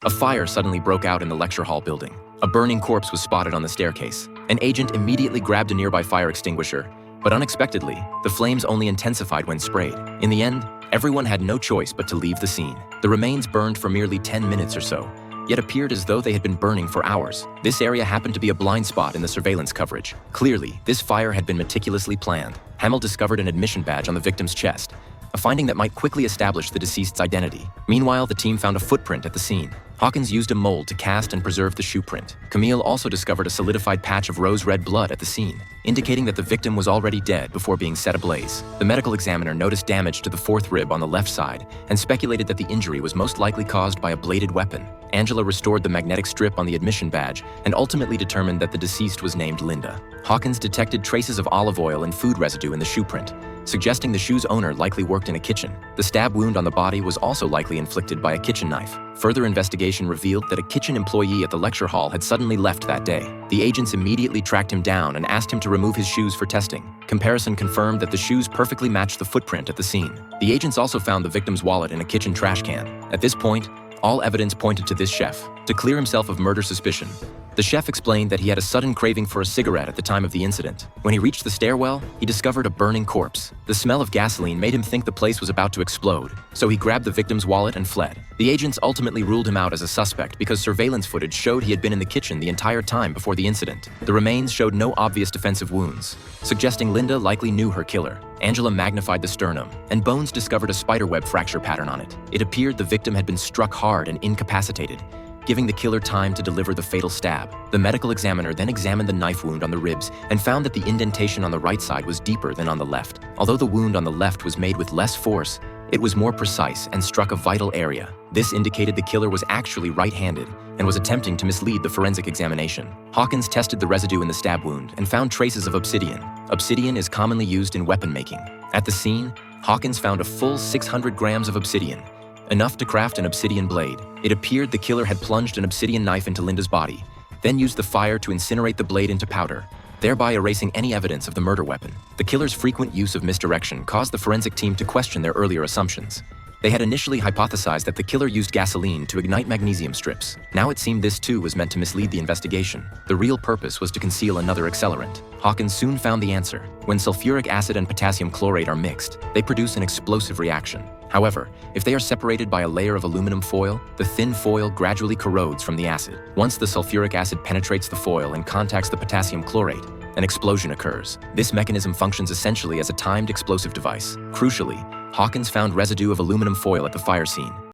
A fire suddenly broke out in the lecture hall building. A burning corpse was spotted on the staircase. An agent immediately grabbed a nearby fire extinguisher, but unexpectedly, the flames only intensified when sprayed. In the end, everyone had no choice but to leave the scene. The remains burned for merely 10 minutes or so, yet appeared as though they had been burning for hours. This area happened to be a blind spot in the surveillance coverage. Clearly, this fire had been meticulously planned. Hamill discovered an admission badge on the victim's chest, a finding that might quickly establish the deceased's identity. Meanwhile, the team found a footprint at the scene. Hawkins used a mold to cast and preserve the shoe print. Camille also discovered a solidified patch of rose-red blood at the scene, indicating that the victim was already dead before being set ablaze. The medical examiner noticed damage to the fourth rib on the left side and speculated that the injury was most likely caused by a bladed weapon. Angela restored the magnetic strip on the admission badge and ultimately determined that the deceased was named Linda. Hawkins detected traces of olive oil and food residue in the shoe print, suggesting the shoe's owner likely worked in a kitchen. The stab wound on the body was also likely inflicted by a kitchen knife. Further investigation revealed that a kitchen employee at the lecture hall had suddenly left that day. The agents immediately tracked him down and asked him to remove his shoes for testing. Comparison confirmed that the shoes perfectly matched the footprint at the scene. The agents also found the victim's wallet in a kitchen trash can. At this point, all evidence pointed to this chef. To clear himself of murder suspicion, the chef explained that he had a sudden craving for a cigarette at the time of the incident. When he reached the stairwell, he discovered a burning corpse. The smell of gasoline made him think the place was about to explode, so he grabbed the victim's wallet and fled. The agents ultimately ruled him out as a suspect because surveillance footage showed he had been in the kitchen the entire time before the incident. The remains showed no obvious defensive wounds, suggesting Linda likely knew her killer. Angela magnified the sternum, and bones discovered a spiderweb fracture pattern on it. It appeared the victim had been struck hard and incapacitated, giving the killer time to deliver the fatal stab. The medical examiner then examined the knife wound on the ribs and found that the indentation on the right side was deeper than on the left. Although the wound on the left was made with less force, it was more precise and struck a vital area. This indicated the killer was actually right-handed and was attempting to mislead the forensic examination. Hawkins tested the residue in the stab wound and found traces of obsidian. Obsidian is commonly used in weapon making. At the scene, Hawkins found a full 600 grams of obsidian, enough to craft an obsidian blade. It appeared the killer had plunged an obsidian knife into Linda's body, then used the fire to incinerate the blade into powder, thereby erasing any evidence of the murder weapon. The killer's frequent use of misdirection caused the forensic team to question their earlier assumptions. They had initially hypothesized that the killer used gasoline to ignite magnesium strips. Now it seemed this too was meant to mislead the investigation. The real purpose was to conceal another accelerant. Hawkins soon found the answer. When sulfuric acid and potassium chlorate are mixed, they produce an explosive reaction. However, if they are separated by a layer of aluminum foil, the thin foil gradually corrodes from the acid. Once the sulfuric acid penetrates the foil and contacts the potassium chlorate, an explosion occurs. This mechanism functions essentially as a timed explosive device. Crucially, Hawkins found residue of aluminum foil at the fire scene.